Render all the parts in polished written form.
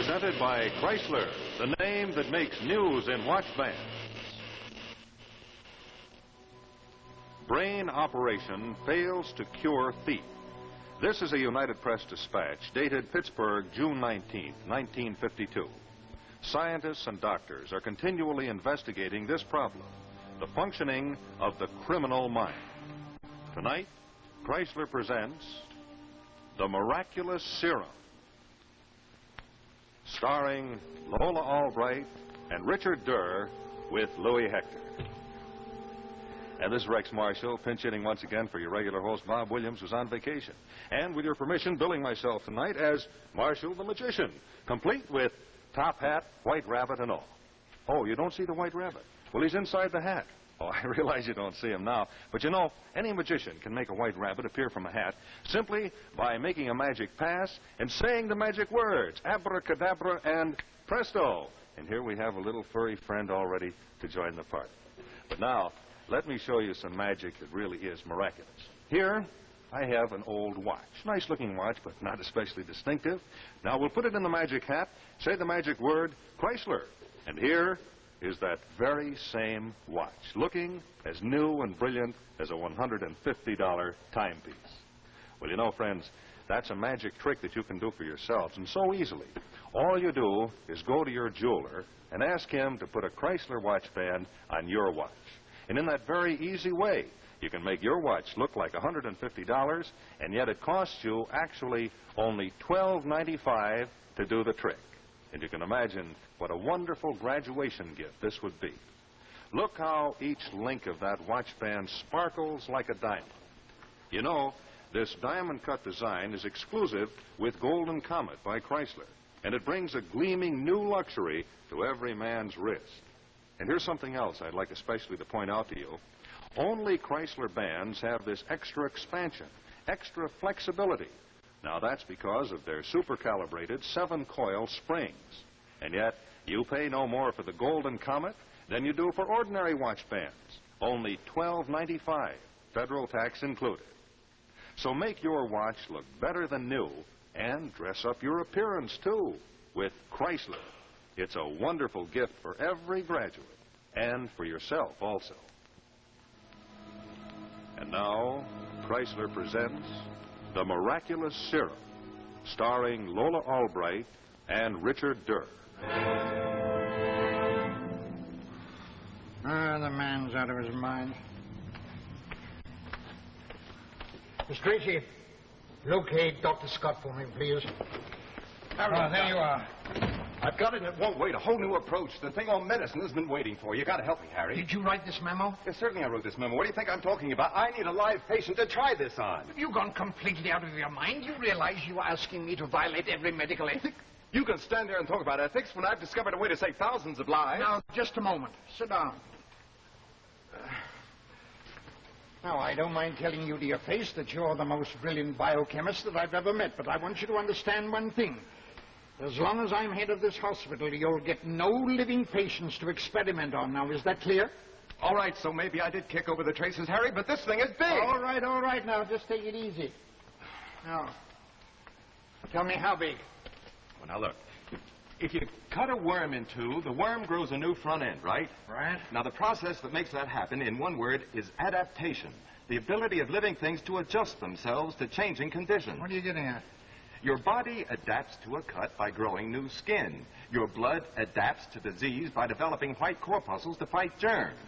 presented by Chrysler, the name that makes news in watch bands. Brain operation fails to cure thief. This is a United Press dispatch dated Pittsburgh, June 19, 1952. Scientists and doctors are continually investigating this problem, the functioning of the criminal mind. Tonight, Chrysler presents The Miraculous Serum, starring Lola Albright and Richard Durr with Louis Hector. And this is Rex Marshall, pinch hitting once again for your regular host, Bob Williams, who's on vacation. And with your permission, billing myself tonight as Marshall the Magician, complete with top hat, white rabbit, and all. Oh, you don't see the white rabbit? Well, he's inside the hat. Oh, I realize you don't see him now. But you know, any magician can make a white rabbit appear from a hat simply by making a magic pass and saying the magic words, abracadabra and presto. And here we have a little furry friend all ready to join the party. But now, let me show you some magic that really is miraculous. Here, I have an old watch. Nice-looking watch, but not especially distinctive. Now, we'll put it in the magic hat, say the magic word, Chrysler. And here is that very same watch, looking as new and brilliant as a $150 timepiece. Well, you know, friends, that's a magic trick that you can do for yourselves, and so easily. All you do is go to your jeweler and ask him to put a Chrysler watch band on your watch. And in that very easy way, you can make your watch look like $150, and yet it costs you actually only $12.95 to do the trick. And you can imagine what a wonderful graduation gift this would be. Look how each link of that watch band sparkles like a diamond. You know, this diamond-cut design is exclusive with Golden Comet by Chrysler, and it brings a gleaming new luxury to every man's wrist. And here's something else I'd like especially to point out to you. Only Chrysler bands have this extra expansion, extra flexibility. Now, that's because of their super-calibrated 7-coil springs. And yet, you pay no more for the Golden Comet than you do for ordinary watch bands. Only $12.95, federal tax included. So make your watch look better than new and dress up your appearance, too, with Chrysler. It's a wonderful gift for every graduate, and for yourself also. And now, Chrysler presents The Miraculous Serum, starring Lola Albright and Richard Durr. The man's out of his mind. Miss Tracy, locate Dr. Scott for me, please. There you are. I've got it, and it won't wait. A whole new approach. The thing on medicine has been waiting for. You got to help me, Harry. Did you write this memo? Yes, certainly I wrote this memo. What do you think I'm talking about? I need a live patient to try this on. Have you gone completely out of your mind? You realize you are asking me to violate every medical ethic? You can stand there and talk about ethics when I've discovered a way to save thousands of lives. Now, just a moment. Sit down. Now, I don't mind telling you to your face that you're the most brilliant biochemist that I've ever met, but I want you to understand one thing. As long as I'm head of this hospital, you'll get no living patients to experiment on. Now, is that clear? All right, so maybe I did kick over the traces, Harry, but this thing is big. All right. Now, just take it easy. Now, tell me how big. Well, now, look. If you cut a worm in two, the worm grows a new front end, right? Right. Now, the process that makes that happen, in one word, is adaptation. The ability of living things to adjust themselves to changing conditions. What are you getting at? Your body adapts to a cut by growing new skin. Your blood adapts to disease by developing white corpuscles to fight germs.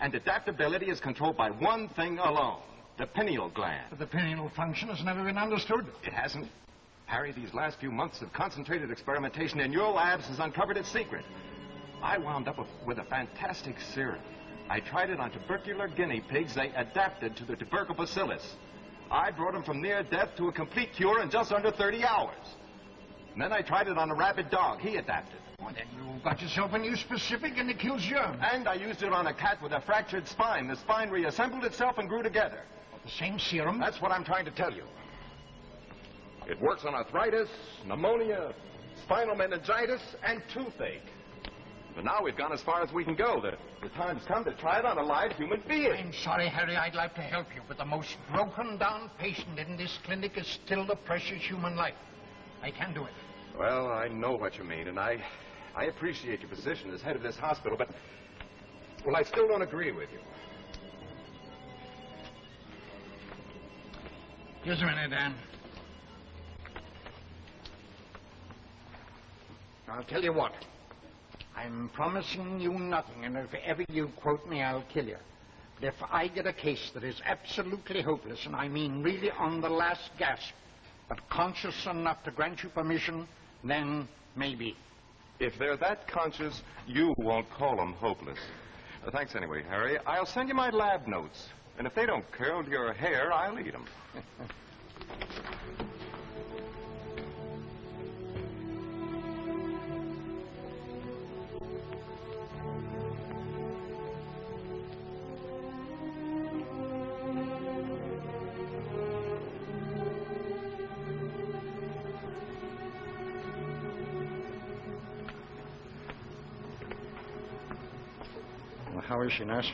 And adaptability is controlled by one thing alone, the pineal gland. But the pineal function has never been understood. It hasn't. Harry, these last few months of concentrated experimentation in your labs has uncovered its secret. I wound up with a fantastic serum. I tried it on tubercular guinea pigs. They adapted to the tubercle bacillus. I brought them from near death to a complete cure in just under 30 hours. And then I tried it on a rabid dog. He adapted. Well, then you've got yourself a new specific, and it kills germs. And I used it on a cat with a fractured spine. The spine reassembled itself and grew together. The same serum? That's what I'm trying to tell you. It works on arthritis, pneumonia, spinal meningitis, and toothache. But now we've gone as far as we can go. The time's come to try it on a live human being. I'm sorry, Harry. I'd like to help you, but the most broken-down patient in this clinic is still the precious human life. I can do it. Well, I know what you mean, and I appreciate your position as head of this hospital, but, well, I still don't agree with you. Just a minute, Dan. I'll tell you what. I'm promising you nothing, and if ever you quote me, I'll kill you. But if I get a case that is absolutely hopeless, and I mean really on the last gasp, but conscious enough to grant you permission, then maybe. If they're that conscious, you won't call them hopeless. Thanks anyway, Harry. I'll send you my lab notes. And if they don't curl your hair, I'll eat them. Well, how is she, nurse?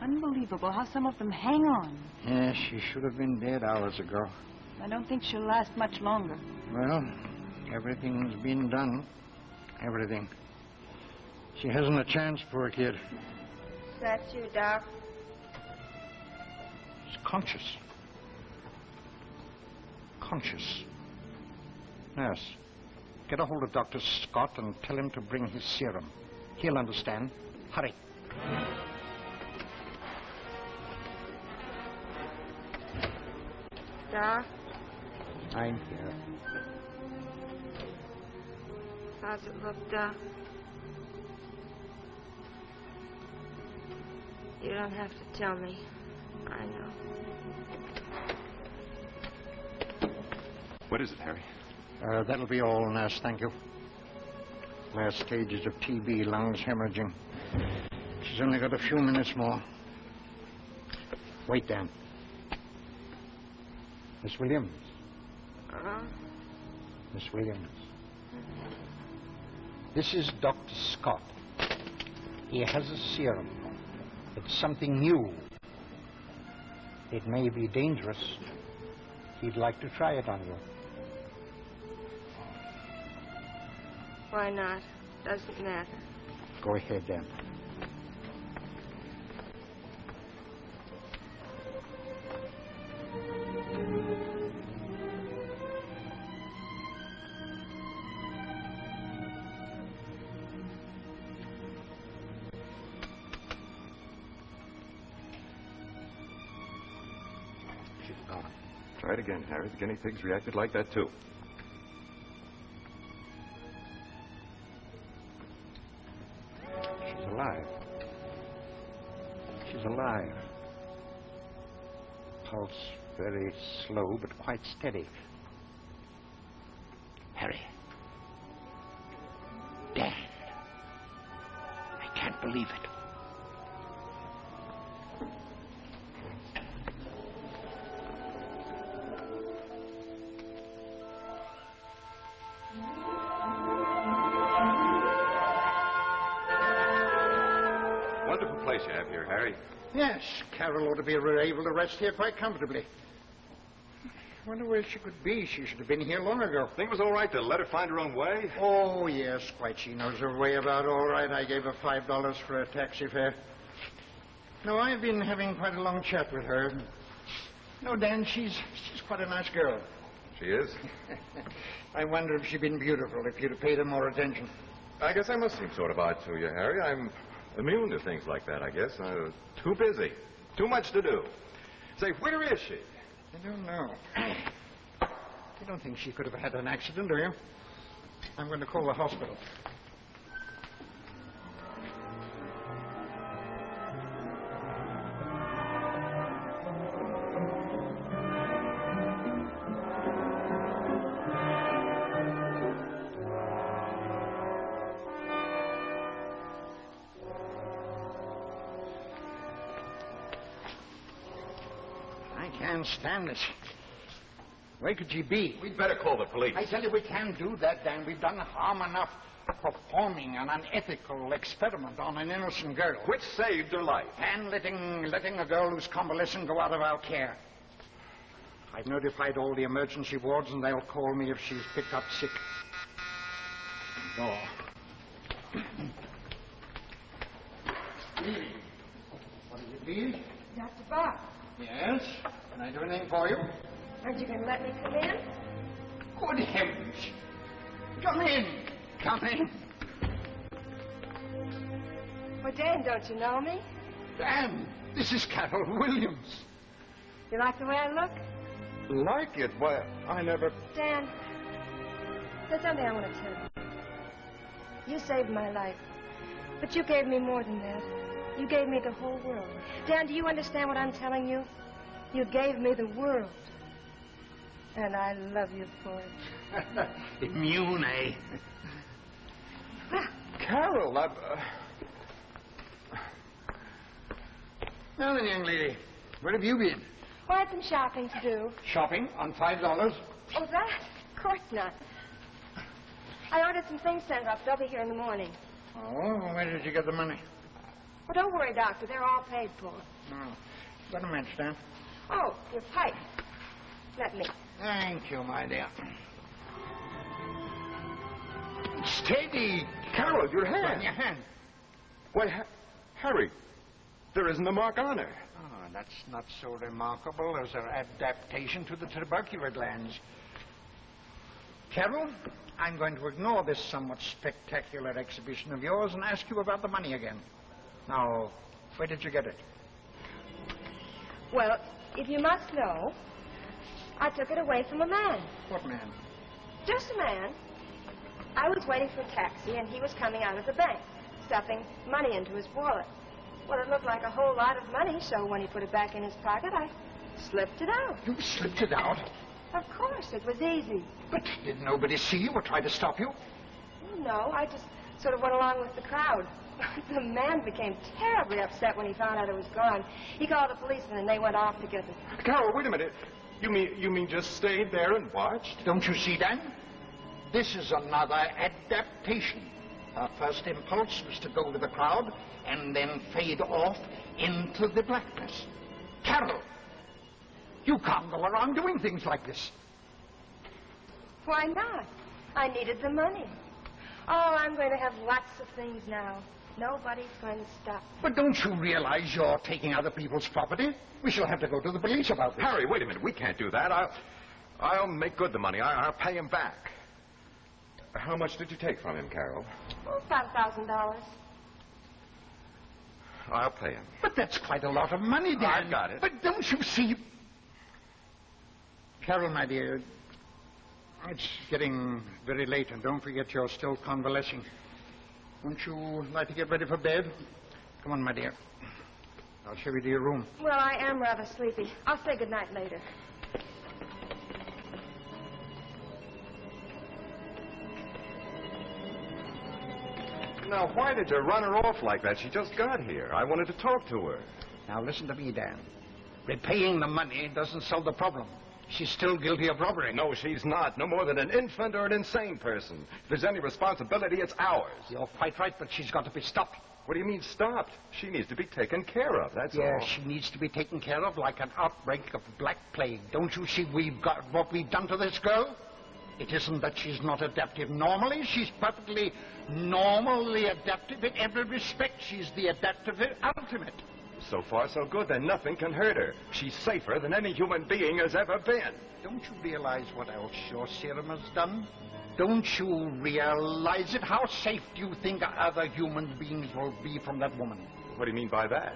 Unbelievable how some of them hang on. Yes, she should have been dead hours ago. I don't think she'll last much longer. Well, everything's been done. Everything. She hasn't a chance, poor kid. Is that you, Doc? She's conscious. Conscious. Nurse, get a hold of Dr. Scott and tell him to bring his serum. He'll understand. Hurry. Doc? I'm here. How's it look, Doc? You don't have to tell me. I know. What is it, Harry? That'll be all, nurse. Thank you. Last stages of TB, lungs hemorrhaging. She's only got a few minutes more. Wait, Dan. Miss Williams. Miss Williams. This is Dr. Scott. He has a serum. It's something new. It may be dangerous. He'd like to try it on you. Why not? Doesn't matter. Go ahead, then. Try it again, Harry. The guinea pigs reacted like that, too. She's alive. She's alive. Pulse very slow, but quite steady. Harry. Dad. I can't believe it. Place you have here, Harry. Yes, Carol ought to be able to rest here quite comfortably. I wonder where she could be. She should have been here long ago. Think it was all right to let her find her own way? Oh, yes, quite. She knows her way about all right. I gave her $5 for a taxi fare. No, I've been having quite a long chat with her. No, Dan, she's quite a nice girl. She is? I wonder if she'd been beautiful if you'd have paid her more attention. I guess I must seem sort of odd to you, Harry. I'm immune to things like that, I guess. Too busy. Too much to do. Say, where is she? I don't know. You don't think she could have had an accident, do you? I'm going to call the hospital. I can't stand this. Where could she be? We'd better call the police. I tell you, we can't do that, Dan. We've done harm enough performing an unethical experiment on an innocent girl. Which saved her life. And letting a girl who's convalescent go out of our care. I've notified all the emergency wards, and they'll call me if she's picked up sick. Oh. What is it, please? Dr. Bob, Yes? Can I do anything for you? aren't you going to let me come in? Good heavens. Come in. Come in. Well, Dan, don't you know me? Dan, this is Carol Williams. You like the way I look? Like it? Why, I never... Dan, there's something I want to tell you. You saved my life. But you gave me more than that. You gave me the whole world. Dan, do you understand what I'm telling you? You gave me the world. And I love you for it. Immune, eh? Carol, Now then, young lady, where have you been? Well, I had some shopping to do. Shopping on $5. Oh, that? Of course not. I ordered some things sent up. They'll be here in the morning. Oh, where did you get the money? Well, don't worry, Doctor. They're all paid for. Oh, got a match, Dan. Oh, your pipe. Let me. Thank you, my dear. Steady. Carol, your hand. On your hand. Why, Harry, there isn't a mark on her. Oh, that's not so remarkable as her adaptation to the tubercular glands. Carol, I'm going to ignore this somewhat spectacular exhibition of yours and ask you about the money again. Now, where did you get it? Well, if you must know, I took it away from a man. What man? Just a man. I was waiting for a taxi, and he was coming out of the bank, stuffing money into his wallet. Well, it looked like a whole lot of money, so when he put it back in his pocket, I slipped it out. You slipped it out? Of course, it was easy. But did nobody see you or try to stop you? Oh, no, I just sort of went along with the crowd. The man became terribly upset when he found out it was gone. He called the policeman, and they went off to get it. Carol, wait a minute. You mean just stayed there and watched? Don't you see, Dan? This is another adaptation. Her first impulse was to go with the crowd and then fade off into the blackness. Carol, you can't go around doing things like this. Why not? I needed the money. Oh, I'm going to have lots of things now. Nobody's going to stop. But don't you realize you're taking other people's property? We shall have to go to the police about this. Harry, wait a minute. We can't do that. I'll make good the money. I'll pay him back. How much did you take from him, Carol? Oh, $5,000. I'll pay him. But that's quite a lot of money, Dan. I've got it. But don't you see... Carol, my dear, it's getting very late, and don't forget you're still convalescing. Wouldn't you like to get ready for bed? Come on, my dear. I'll show you to your room. Well, I am rather sleepy. I'll say goodnight later. Now, why did you run her off like that? She just got here. I wanted to talk to her. Now, listen to me, Dan. Repaying the money doesn't solve the problem. She's still guilty of robbery. No, she's not. No more than an infant or an insane person. If there's any responsibility, it's ours. You're quite right, but she's got to be stopped. What do you mean stopped? She needs to be taken care of, that's Yeah, all. she needs to be taken care of like an outbreak of black plague. Don't you see we've got what we've done to this girl? It isn't that she's not adaptive normally. She's perfectly normally adaptive in every respect. She's the adaptive ultimate. So far, so good. Then nothing can hurt her. She's safer than any human being has ever been. Don't you realize what else your serum has done? Don't you realize it? How safe do you think other human beings will be from that woman? What do you mean by that?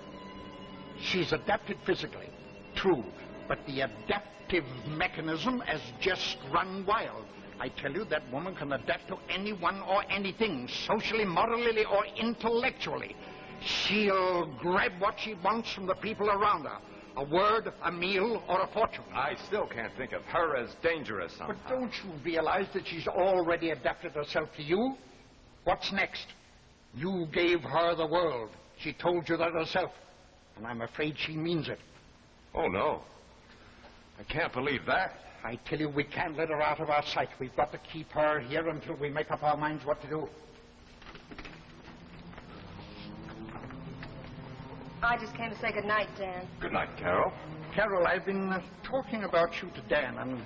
She's adapted physically, true, but the adaptive mechanism has just run wild. I tell you, that woman can adapt to anyone or anything, socially, morally, or intellectually. She'll grab what she wants from the people around her. A word, a meal, or a fortune. I still can't think of her as dangerous somehow. But don't you realize that she's already adapted herself to you? What's next? You gave her the world. She told you that herself. And I'm afraid she means it. Oh, no. I can't believe that. I tell you, we can't let her out of our sight. We've got to keep her here until we make up our minds what to do. I just came to say good night, Dan. Good night, Carol. Carol, I've been talking about you to Dan, and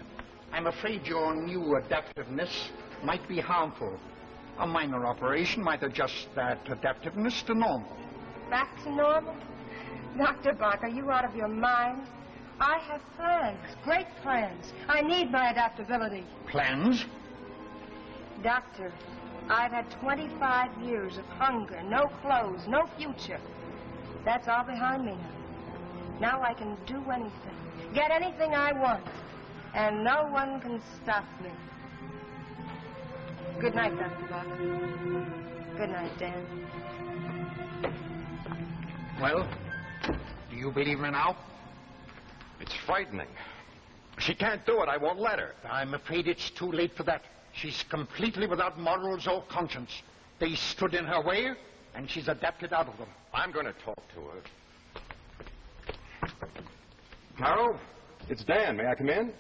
I'm afraid your new adaptiveness might be harmful. A minor operation might adjust that adaptiveness to normal. Back to normal? Dr. Bach, are you out of your mind? I have plans, great plans. I need my adaptability. Plans? Doctor, I've had 25 years of hunger, no clothes, no future. That's all behind me now. Now I can do anything, get anything I want, and no one can stop me. Good night, Dr. Bach. Good night, Dan. Well, do you believe me now? It's frightening. She can't do it. I won't let her. I'm afraid it's too late for that. She's completely without morals or conscience. They stood in her way, and she's adapted out of them. I'm going to talk to her. Carol, it's Dan. May I come in?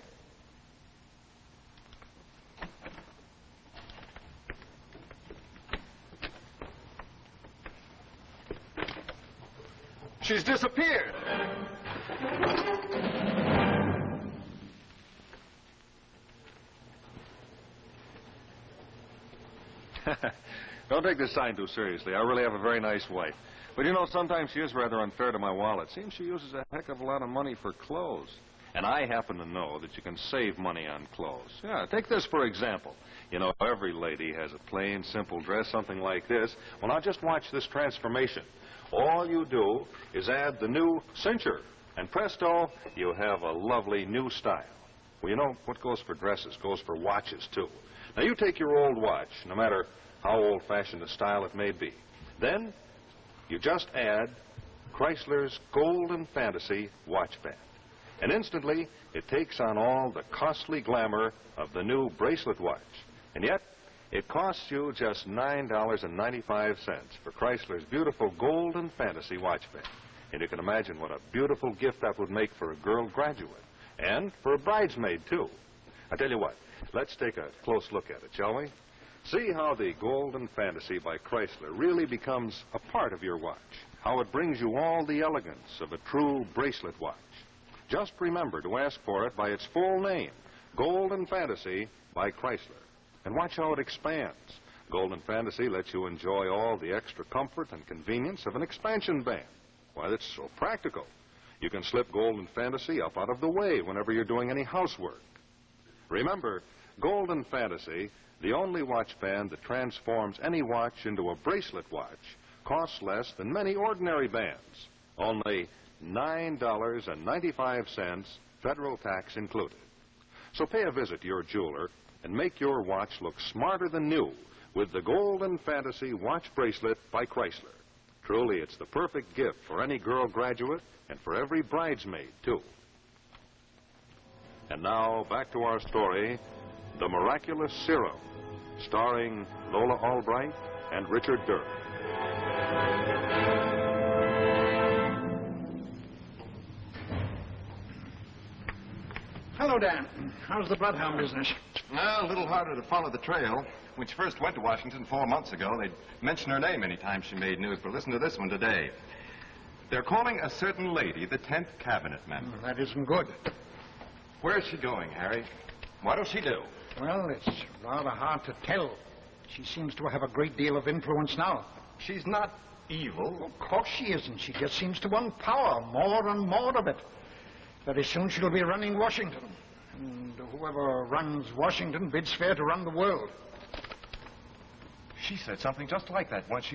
She's disappeared. Don't take this sign too seriously. I really have a very nice wife. But you know, sometimes she is rather unfair to my wallet. Seems she uses a heck of a lot of money for clothes. And I happen to know that you can save money on clothes. Yeah, take this for example. You know, every lady has a plain, simple dress, something like this. Well, now just watch this transformation. All you do is add the new cincher, and presto, you have a lovely new style. Well, you know, what goes for dresses goes for watches, too. Now, you take your old watch, no matter how old-fashioned a style it may be. Then, you just add Chrysler's Golden Fantasy watch band. And instantly, it takes on all the costly glamour of the new bracelet watch. And yet, it costs you just $9.95 for Chrysler's beautiful Golden Fantasy watch band. And you can imagine what a beautiful gift that would make for a girl graduate. And for a bridesmaid, too. I tell you what, let's take a close look at it, shall we? See how the Golden Fantasy by Chrysler really becomes a part of your watch. How it brings you all the elegance of a true bracelet watch. Just remember to ask for it by its full name, Golden Fantasy by Chrysler. And watch how it expands. Golden Fantasy lets you enjoy all the extra comfort and convenience of an expansion band. Why, it's so practical. You can slip Golden Fantasy up out of the way whenever you're doing any housework. Remember, Golden Fantasy, the only watch band that transforms any watch into a bracelet watch, costs less than many ordinary bands. Only $9.95, federal tax included. So pay a visit to your jeweler and make your watch look smarter than new with the Golden Fantasy watch bracelet by Chrysler. Truly, it's the perfect gift for any girl graduate and for every bridesmaid, too. And now, back to our story, The Miraculous Serum, starring Lola Albright and Richard Durr. Hello, Dan. How's the Prud'Homme business? Well, a little harder to follow the trail. When she first went to Washington 4 months ago, they'd mention her name any time she made news. But listen to this one today. They're calling a certain lady the 10th cabinet member. That isn't good. Where's she going, Harry? What will she do? Well, it's rather hard to tell. She seems to have a great deal of influence now. She's not evil. Of course she isn't. She just seems to want power, more and more of it. Very soon she'll be running Washington. And whoever runs Washington bids fair to run the world. She said something just like that once.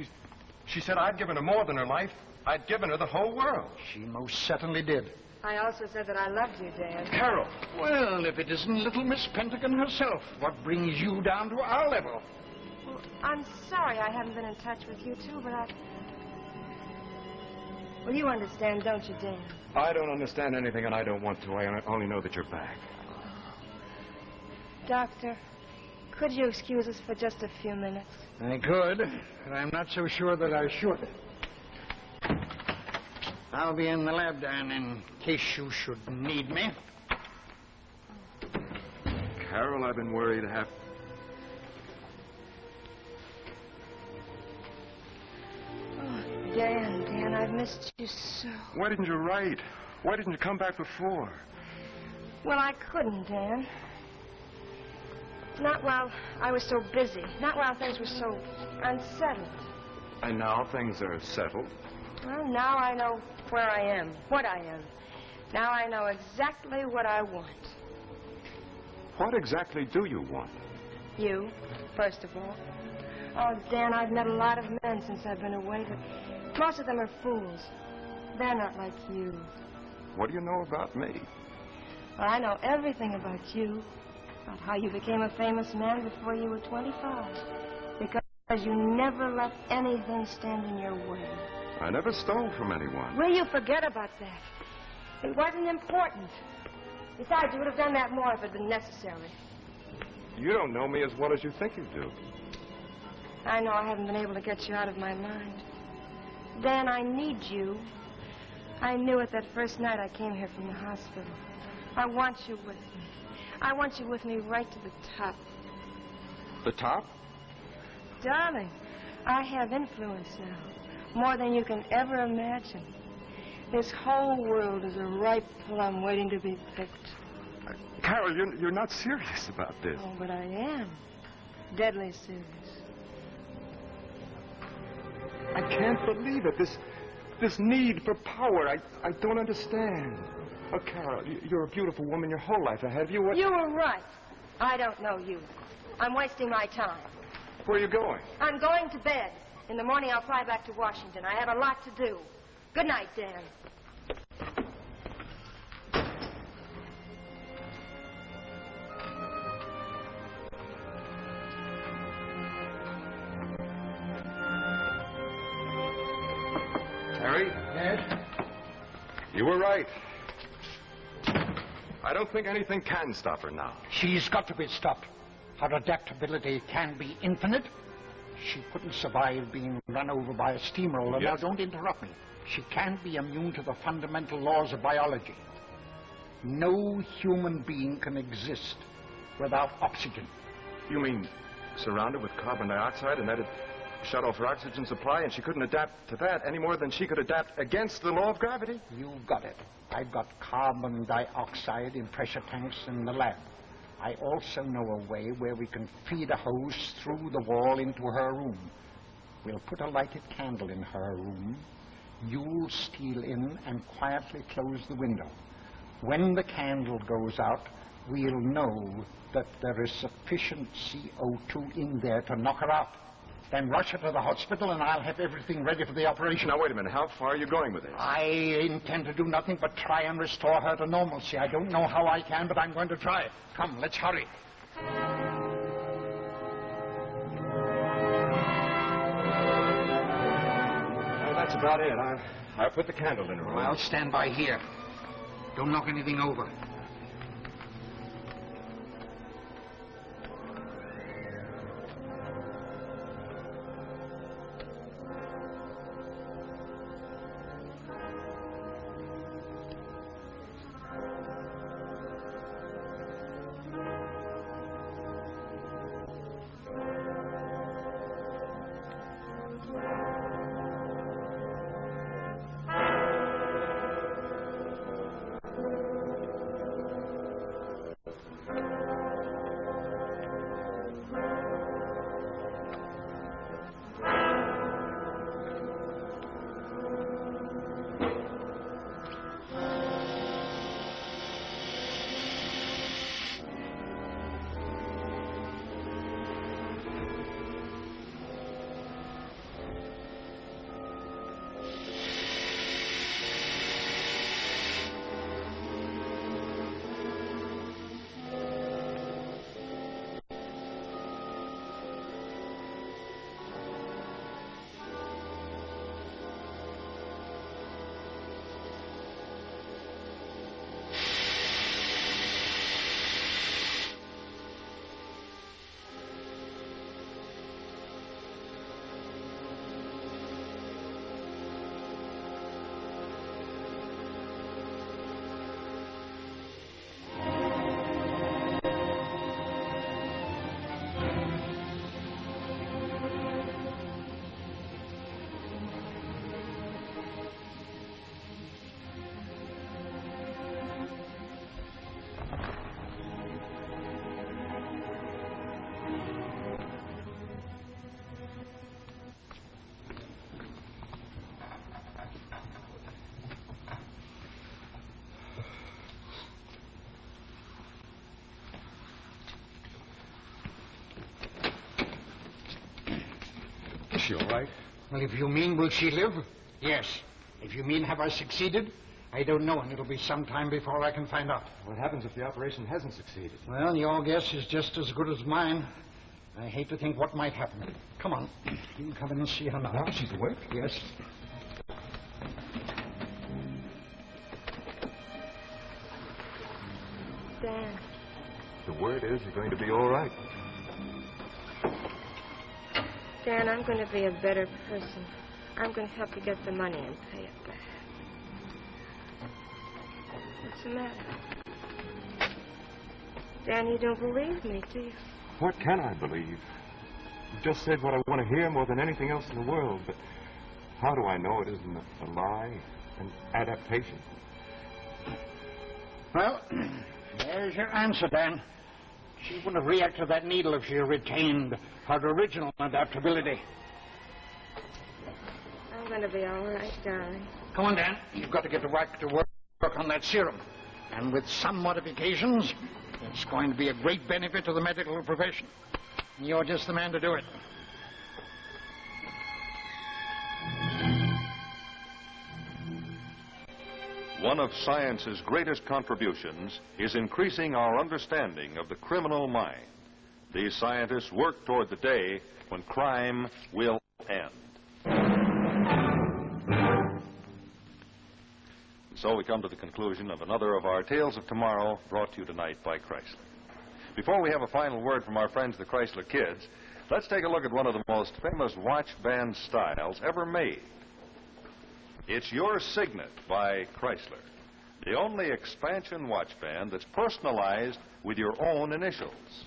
She said I'd given her more than her life. I'd given her the whole world. She most certainly did. I also said that I loved you, Dan. Carol. Well, if it isn't little Miss Pentagon herself, what brings you down to our level? Well, I'm sorry I haven't been in touch with you, too, but Well, you understand, don't you, Dan? I don't understand anything, and I don't want to. I only know that you're back. Doctor, could you excuse us for just a few minutes? I could, but I'm not so sure that I should. I'll be in the lab, Dan, in case you should need me. Carol, I've been worried half... Oh, Dan, I've missed you so. Why didn't you write? Why didn't you come back before? Well, I couldn't, Dan. Not while I was so busy. Not while things were so unsettled. And now things are settled. Well, now I know where I am, what I am. Now I know exactly what I want. What exactly do you want? You, first of all. Oh, Dan, I've met a lot of men since I've been away, but most of them are fools. They're not like you. What do you know about me? Well, I know everything about you. About how you became a famous man before you were 25. Because you never let anything stand in your way. I never stole from anyone. Will you forget about that? It wasn't important. Besides, you would have done that more if it had been necessary. You don't know me as well as you think you do. I know I haven't been able to get you out of my mind. Dan, I need you. I knew it that first night I came here from the hospital. I want you with me. I want you with me right to the top. The top? Darling, I have influence now. More than you can ever imagine. This whole world is a ripe plum waiting to be picked. Carol, you're not serious about this. Oh, but I am. Deadly serious. I can't believe it. This need for power. I don't understand. Oh, Carol, you're a beautiful woman your whole life ahead of you. What... You were right. I don't know you. I'm wasting my time. Where are you going? I'm going to bed. In the morning, I'll fly back to Washington. I have a lot to do. Good night, Dan. Harry? Yes? You were right. I don't think anything can stop her now. She's got to be stopped. Her adaptability can be infinite. She couldn't survive being run over by a steamroller. Yes. Now, don't interrupt me. She can't be immune to the fundamental laws of biology. No human being can exist without oxygen. You mean surrounded with carbon dioxide and that'd shut off her oxygen supply and she couldn't adapt to that any more than she could adapt against the law of gravity? You've got it. I've got carbon dioxide in pressure tanks in the lab. I also know a way where we can feed a hose through the wall into her room. We'll put a lighted candle in her room. You'll steal in and quietly close the window. When the candle goes out, we'll know that there is sufficient CO2 in there to knock her out. Then rush her to the hospital, and I'll have everything ready for the operation. Now, wait a minute. How far are you going with this? I intend to do nothing but try and restore her to normalcy. I don't know how I can, but I'm going to try. Come, let's hurry. Well, that's about it. I'll put the candle in her room. Well, I'll stand by here. Don't knock anything over. she all right? Well, if you mean will she live, yes. If you mean have I succeeded, I don't know, and it'll be some time before I can find out. What happens if the operation hasn't succeeded? Well, your guess is just as good as mine. I hate to think what might happen. Come on. You can come in and see her now. Now she's awake? Yes. Dan. The word is you're going to be all right. Dan, I'm going to be a better person. I'm going to help you get the money and pay it back. What's the matter? Dan, you don't believe me, do you? What can I believe? You just said what I want to hear more than anything else in the world, but how do I know it isn't a lie, an adaptation? Well, there's your answer, Dan. She wouldn't have reacted to that needle if she had retained her original adaptability. I'm going to be all right, darling. Come on, Dan. You've got to get to work on that serum. And with some modifications, it's going to be a great benefit to the medical profession. You're just the man to do it. One of science's greatest contributions is increasing our understanding of the criminal mind. These scientists work toward the day when crime will end. So we come to the conclusion of another of our Tales of Tomorrow, brought to you tonight by Chrysler. Before we have a final word from our friends, the Chrysler Kids, let's take a look at one of the most famous watch band styles ever made. It's your Signet by Chrysler, the only expansion watch band that's personalized with your own initials.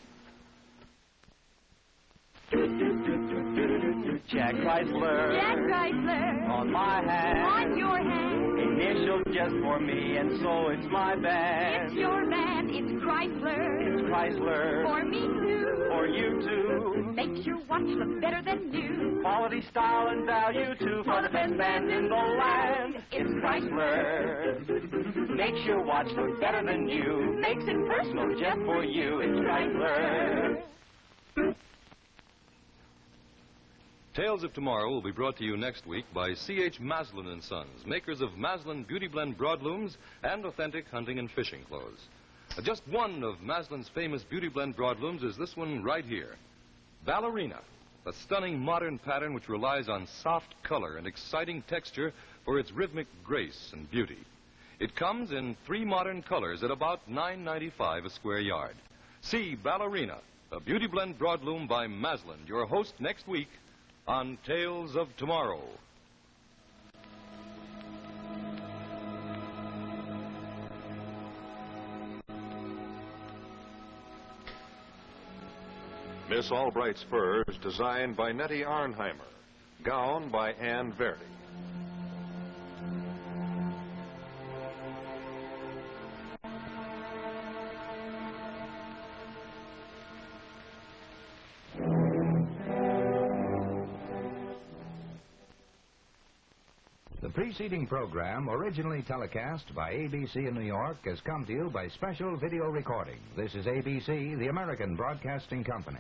Jack Chrysler. Jack Chrysler. On my hand. On your hand. Initials just for me, and so it's my band. It's your band. It's Chrysler. It's Chrysler. For me too. For you too. Makes your watch look better than new. Quality, style, and value too. For the best band in the land. It's Chrysler. Makes your watch look better than new. Makes it personal just for you. It's Chrysler. Tales of Tomorrow will be brought to you next week by C.H. Maslin & Sons, makers of Maslin Beauty Blend broadlooms and authentic hunting and fishing clothes. Just one of Maslin's famous Beauty Blend broadlooms is this one right here. Ballerina, a stunning modern pattern which relies on soft color and exciting texture for its rhythmic grace and beauty. It comes in 3 modern colors at about $9.95 a square yard. See Ballerina, a Beauty Blend broadloom by Maslin, your host next week on Tales of Tomorrow. Miss Albright's Furs, designed by Nettie Arnheimer. Gown by Ann Verdi. The preceding program, originally telecast by ABC in New York, has come to you by special video recording. This is ABC, the American Broadcasting Company.